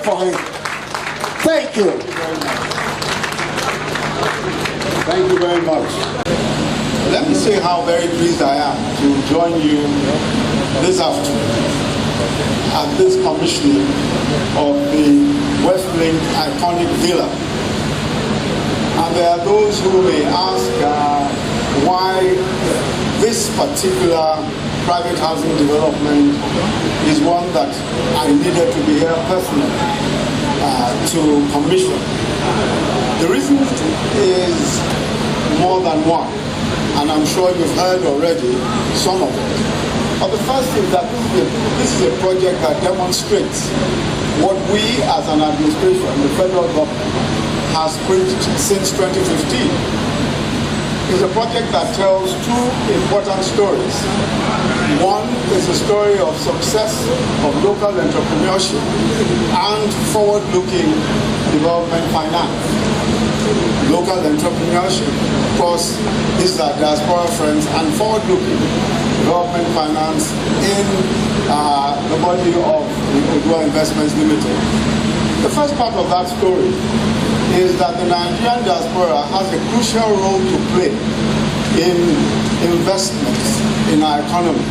it for him. Thank you. Thank you very much. Let me say how very pleased I am to join you this afternoon at this commissioning of the Westlink iconic villa. And there are those who may ask why this particular private housing development is one that I needed to be here personally to commission. The reason is more than one, and I'm sure you've heard already some of it. But the first is that this is a project that demonstrates what we as an administration, the federal government, has preached since 2015. It's a project that tells two important stories. One is a story of success of local entrepreneurship and forward-looking development finance. Local entrepreneurship, of course, this is our diaspora friends, and forward-looking development finance in the body of Odua Investments Limited. The first part of that story is that the Nigerian diaspora has a crucial role to play in investments in our economy,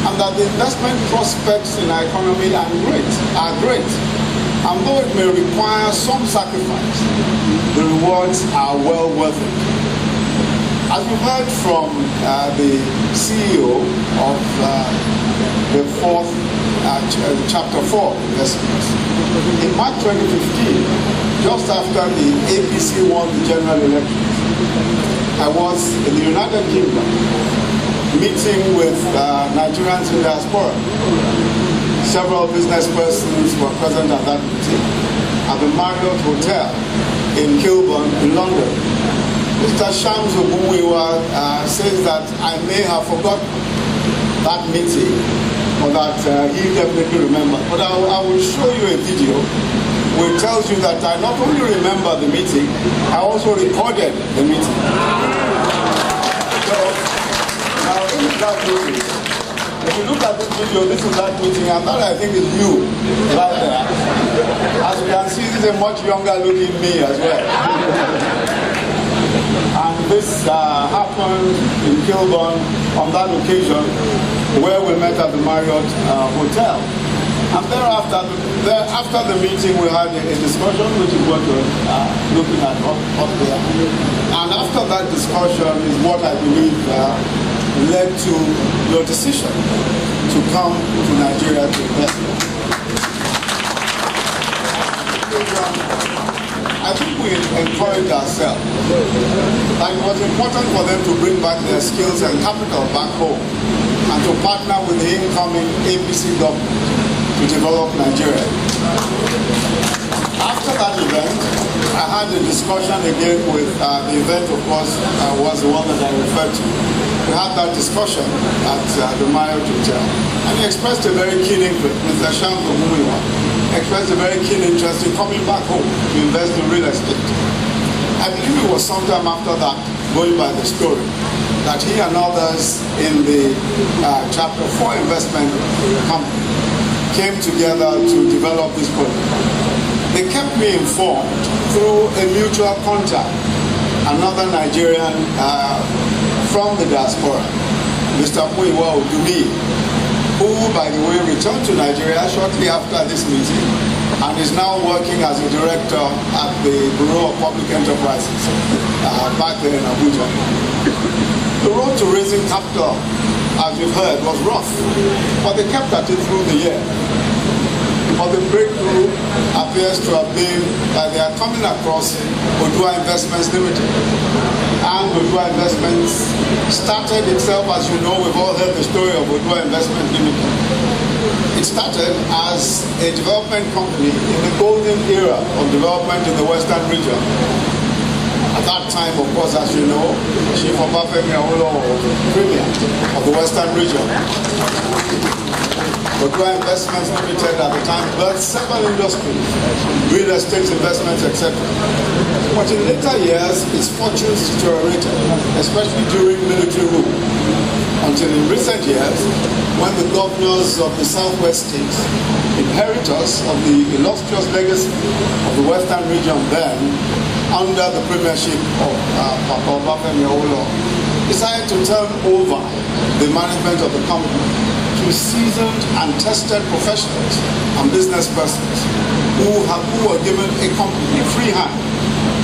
and that the investment prospects in our economy are great. And though it may require some sacrifice, the rewards are well worth it. As we heard from the CEO of the fourth Chapter 4 investments, in March 2015, just after the APC won the general elections, I was in the United Kingdom meeting with Nigerians in diaspora. Several business persons were present at that meeting at the Marriott Hotel in Kilburn in London. Mr. Shams Ogunwiwa says that I may have forgotten that meeting, or that he definitely remembered. But I will show you a video which tells you that I not only remember the meeting, I also recorded the meeting. So, now this is that meeting. If you look at this video, this is that meeting, and that I think is you, right there. As you can see, this is a much younger looking me as well. And this happened in Kilburn on that occasion where we met at the Marriott Hotel. And thereafter, after the meeting, we had a discussion, which is what you're looking at up there. And after that discussion is what I believe led to your decision to come to Nigeria to invest. I think we encouraged ourselves that it was important for them to bring back their skills and capital back home and to partner with the incoming APC government to develop Nigeria. After that event, I had a discussion again with the event, of course, was the one that I referred to. We had that discussion at the Marriott Hotel, and he expressed a very keen interest. Mr. Shams Ogunwiwa expressed a very keen interest in coming back home to invest in real estate. I believe it was sometime after that, going by the story, that he and others in the Chapter 4 investment company came together to develop this project. They kept me informed through a mutual contact, another Nigerian from the diaspora, Mr. Muiwa Odumi, who, by the way, returned to Nigeria shortly after this meeting and is now working as a director at the Bureau of Public Enterprises back there in Abuja. The road to raising capital, as you've heard, was rough, but they kept at it through the year. But the breakthrough appears to have been that they are coming across Odua Investments Limited. And Odua Investments started itself, as you know, we've all heard the story of Odua Investments Limited. It started as a development company in the golden era of development in the Western region. At that time, of course, as you know, Chief Obafemi Awolowo was Premier of the Western region. Odua Investments Limited at the time birthed several industries, real estate investments, etc. But in later years, its fortunes deteriorated, especially during military rule, until in recent years, when the governors of the southwest states, inheritors of the illustrious legacy of the Western region then, under the premiership of Papa Obafemi Awolowo, decided to turn over the management of the company to seasoned and tested professionals and business persons who were given a completely free hand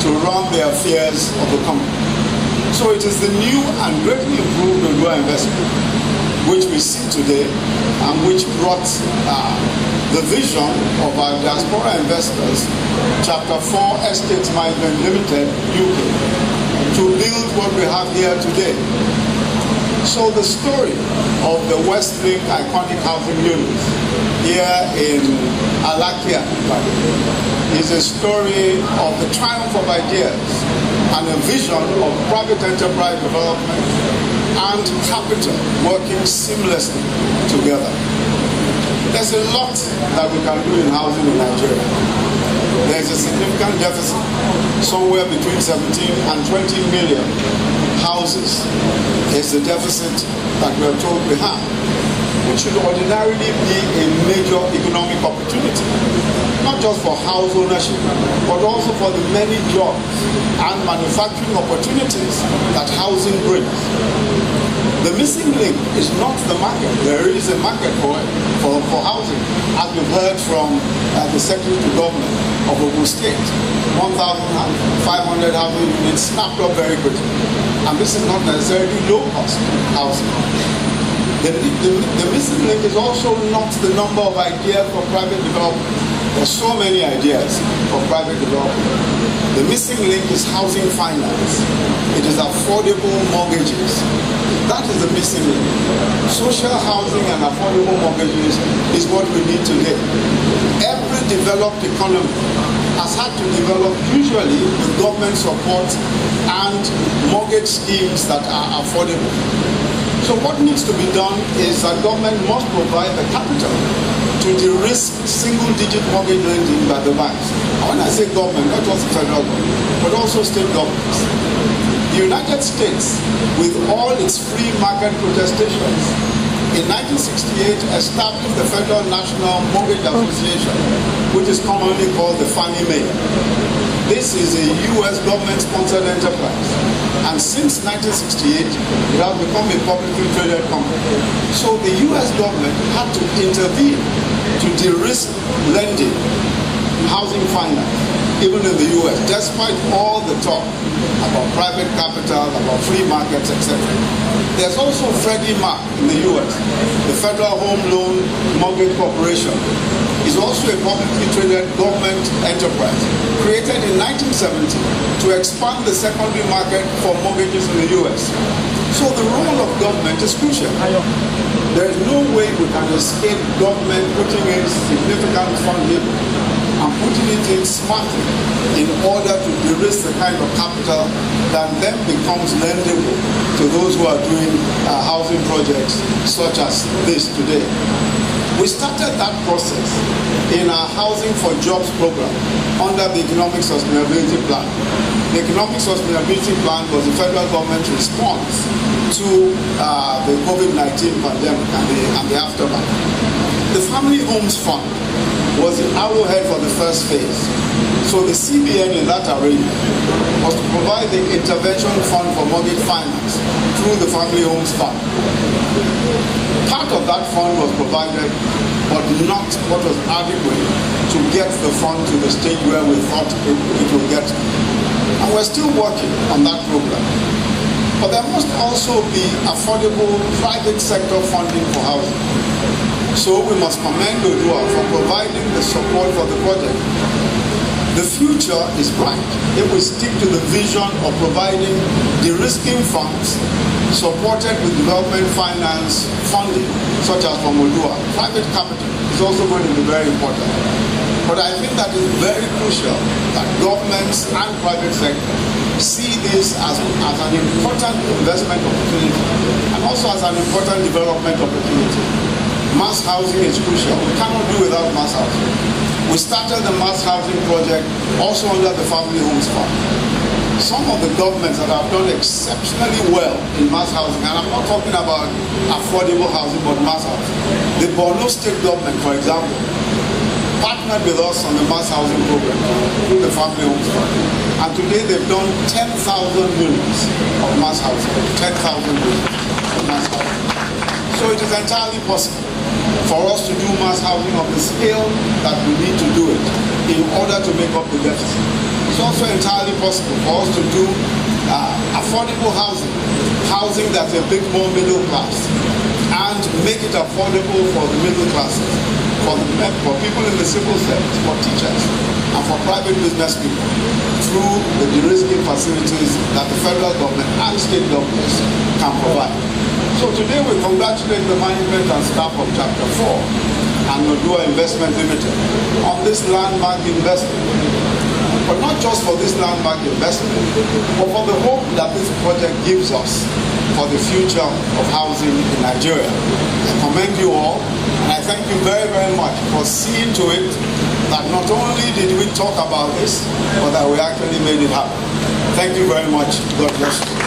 to run the affairs of the company. So it is the new and greatly improved Odua investment which we see today and which brought the vision of our diaspora investors, Chapter 4 Estates Management Limited, UK, to build what we have here today. So the story of the Westlink iconic housing units here in Alakia is a story of the triumph of ideas and a vision of private enterprise development and capital working seamlessly together. There's a lot that we can do in housing in Nigeria. There's a significant deficit, somewhere between 17 and 20 million houses is the deficit that we are told we have, which should ordinarily be a major economic opportunity, not just for house ownership, but also for the many jobs and manufacturing opportunities that housing brings. The missing link is not the market. There is a market for housing, as we've heard from the Secretary to Government of Ogun State. 1,500 housing units snapped up very quickly. And this is not necessarily low-cost housing. The missing link is also not the number of ideas for private development. There's so many ideas for private development. The missing link is housing finance. It is affordable mortgages. That is the missing link. Social housing and affordable mortgages is what we need today. Every developed economy has had to develop, usually with government support and mortgage schemes that are affordable. So what needs to be done is that government must provide the capital to de-risk single-digit mortgage lending by the banks. And when I say government, not just the federal government, but also state governments. The United States, with all its free market protestations, in 1968 established the Federal National Mortgage Association, which is commonly called the Fannie Mae. This is a U.S. government-sponsored enterprise. And since 1968, it has become a publicly traded company. So the U.S. government had to intervene to de-risk lending, housing finance, even in the U.S., despite all the talk about private capital, about free markets, etc. There's also Freddie Mac in the U.S., the Federal Home Loan Mortgage Corporation, is also a publicly traded government enterprise created in 1970 to expand the secondary market for mortgages in the U.S. So the role of government is crucial. There is no way we can escape government putting in significant funding and putting it in smartly in order to de-risk the kind of capital that then becomes lendable to those who are doing housing projects such as this today. We started that process in our Housing for Jobs program under the Economic Sustainability Plan. The Economic Sustainability Plan was the federal government's response to the COVID-19 pandemic and the aftermath. The Family Homes Fund was the arrowhead for the first phase. So the CBN in that arrangement was to provide the intervention fund for mortgage finance through the Family Homes Fund. Part of that fund was provided, but not what was adequate to get the fund to the stage where we thought it would get. And we're still working on that program. But there must also be affordable private sector funding for housing. So we must commend Odua for providing the support for the project. The future is bright if we stick to the vision of providing de-risking funds supported with development finance funding, such as from Odua. Private capital is also going to be very important. But I think that is very crucial that governments and private sector see this as an important investment opportunity and also as an important development opportunity. Mass housing is crucial. We cannot do without mass housing. We started the mass housing project also under the Family Homes Fund. Some of the governments that have done exceptionally well in mass housing, and I'm not talking about affordable housing, but mass housing. The Borno State government, for example, partnered with us on the mass housing program through the family homes fund. And today they've done 10,000 units of mass housing, 10,000 units of mass housing. So it is entirely possible for us to do mass housing of the scale that we need to do it in order to make up the deficit. It's also entirely possible for us to do affordable housing, housing that's a bit more middle class, and make it affordable for the middle classes, for people in the civil service, for teachers, and for private business people through the de-risking facilities that the federal government and state governments can provide. So today we congratulate the management and staff of Chapter 4 and Nodua Investment Limited on this landmark investment. But not just for this landmark investment, but for the hope that this project gives us for the future of housing in Nigeria. I commend you all, and I thank you very, very much for seeing to it that not only did we talk about this, but that we actually made it happen. Thank you very much. God bless you.